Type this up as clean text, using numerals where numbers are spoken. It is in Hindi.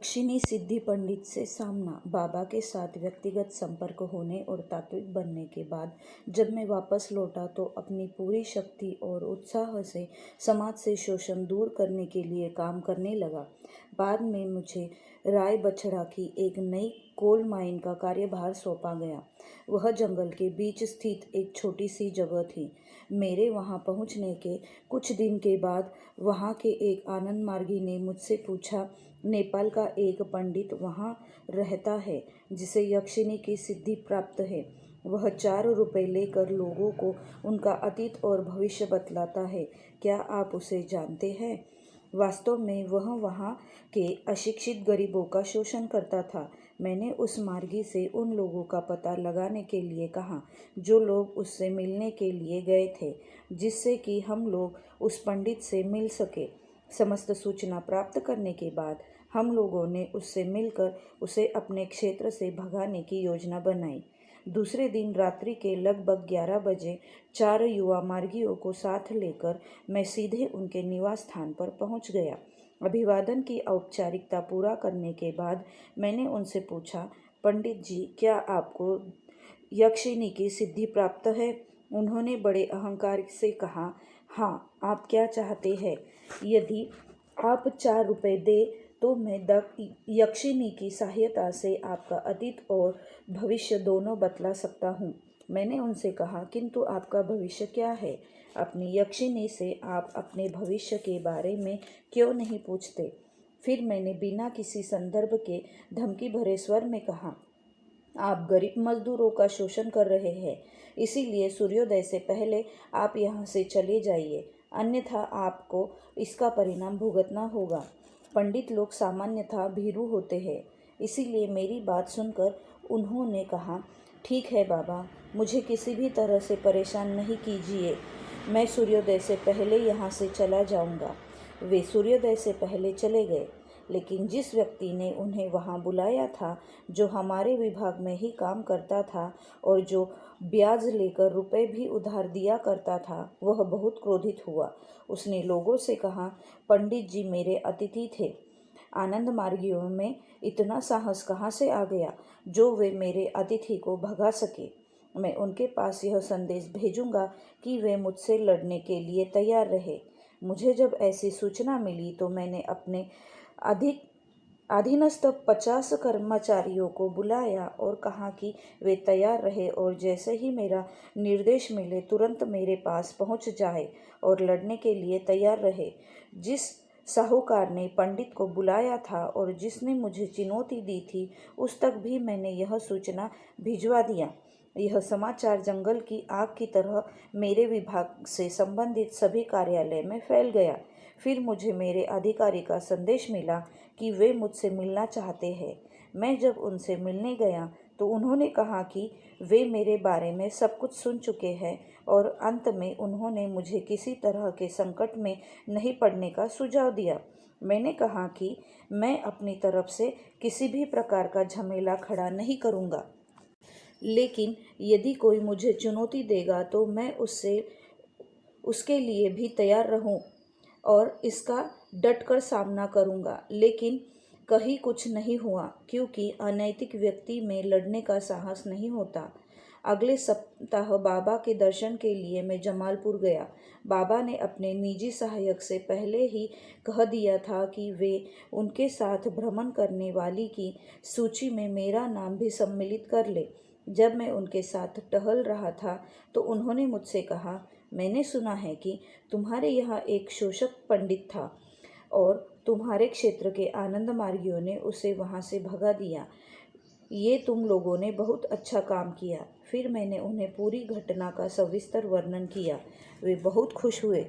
यक्षिणी सिद्धि पंडित से सामना। बाबा के साथ व्यक्तिगत संपर्क होने और तात्विक बनने के बाद जब मैं वापस लौटा तो अपनी पूरी शक्ति और उत्साह से समाज से शोषण दूर करने के लिए काम करने लगा। बाद में मुझे राय बछड़ा की एक नई कोल माइन का कार्यभार सौंपा गया। वह जंगल के बीच स्थित एक छोटी सी जगह थी। मेरे वहां पहुंचने के कुछ दिन के बाद वहां के एक आनंद मार्गी ने मुझसे पूछा, नेपाल का एक पंडित वहां रहता है जिसे यक्षिणी की सिद्धि प्राप्त है। वह 4 रुपए लेकर लोगों को उनका अतीत और भविष्य बतलाता है। क्या आप उसे जानते हैं? वास्तव में वह वहाँ के अशिक्षित गरीबों का शोषण करता था। मैंने उस मार्गी से उन लोगों का पता लगाने के लिए कहा जो लोग उससे मिलने के लिए गए थे, जिससे कि हम लोग उस पंडित से मिल सके। समस्त सूचना प्राप्त करने के बाद हम लोगों ने उससे मिलकर उसे अपने क्षेत्र से भगाने की योजना बनाई। दूसरे दिन रात्रि के लगभग 11 बजे 4 युवा मार्गियों को साथ लेकर मैं सीधे उनके निवास स्थान पर पहुंच गया। अभिवादन की औपचारिकता पूरा करने के बाद मैंने उनसे पूछा, पंडित जी, क्या आपको यक्षिणी की सिद्धि प्राप्त है? उन्होंने बड़े अहंकार से कहा, हाँ, आप क्या चाहते हैं? यदि आप 4 रुपए दे तो मैं यक्षिणी की सहायता से आपका अतीत और भविष्य दोनों बतला सकता हूँ। मैंने उनसे कहा, किंतु आपका भविष्य क्या है? अपनी यक्षिणी से आप अपने भविष्य के बारे में क्यों नहीं पूछते? फिर मैंने बिना किसी संदर्भ के धमकी भरे स्वर में कहा, आप गरीब मजदूरों का शोषण कर रहे हैं, इसीलिए सूर्योदय से पहले आप यहाँ से चले जाइए, अन्यथा आपको इसका परिणाम भुगतना होगा। पंडित लोग सामान्यतः भीरू होते हैं, इसीलिए मेरी बात सुनकर उन्होंने कहा, ठीक है बाबा, मुझे किसी भी तरह से परेशान नहीं कीजिए, मैं सूर्योदय से पहले यहाँ से चला जाऊँगा। वे सूर्योदय से पहले चले गए, लेकिन जिस व्यक्ति ने उन्हें वहां बुलाया था, जो हमारे विभाग में ही काम करता था और जो ब्याज लेकर रुपए भी उधार दिया करता था, वह बहुत क्रोधित हुआ। उसने लोगों से कहा, पंडित जी मेरे अतिथि थे, आनंद मार्गियों में इतना साहस कहाँ से आ गया जो वे मेरे अतिथि को भगा सके? मैं उनके पास यह संदेश भेजूंगा कि वे मुझसे लड़ने के लिए तैयार रहे। मुझे जब ऐसी सूचना मिली तो मैंने अपने अधीनस्थ 50 कर्मचारियों को बुलाया और कहा कि वे तैयार रहे और जैसे ही मेरा निर्देश मिले तुरंत मेरे पास पहुंच जाए और लड़ने के लिए तैयार रहे। जिस साहूकार ने पंडित को बुलाया था और जिसने मुझे चुनौती दी थी, उस तक भी मैंने यह सूचना भिजवा दिया। यह समाचार जंगल की आग की तरह मेरे विभाग से संबंधित सभी कार्यालय में फैल गया। फिर मुझे मेरे अधिकारी का संदेश मिला कि वे मुझसे मिलना चाहते हैं। मैं जब उनसे मिलने गया तो उन्होंने कहा कि वे मेरे बारे में सब कुछ सुन चुके हैं और अंत में उन्होंने मुझे किसी तरह के संकट में नहीं पड़ने का सुझाव दिया। मैंने कहा कि मैं अपनी तरफ से किसी भी प्रकार का झमेला खड़ा नहीं करूँगा, लेकिन यदि कोई मुझे चुनौती देगा तो मैं उसके लिए भी तैयार रहूं और इसका डटकर सामना करूंगा। लेकिन कहीं कुछ नहीं हुआ, क्योंकि अनैतिक व्यक्ति में लड़ने का साहस नहीं होता। अगले सप्ताह बाबा के दर्शन के लिए मैं जमालपुर गया। बाबा ने अपने निजी सहायक से पहले ही कह दिया था कि वे उनके साथ भ्रमण करने वाली की सूची में मेरा नाम भी सम्मिलित कर ले। जब मैं उनके साथ टहल रहा था तो उन्होंने मुझसे कहा, मैंने सुना है कि तुम्हारे यहाँ एक शोषक पंडित था और तुम्हारे क्षेत्र के आनंद मार्गियों ने उसे वहाँ से भगा दिया। ये तुम लोगों ने बहुत अच्छा काम किया। फिर मैंने उन्हें पूरी घटना का सविस्तर वर्णन किया। वे बहुत खुश हुए।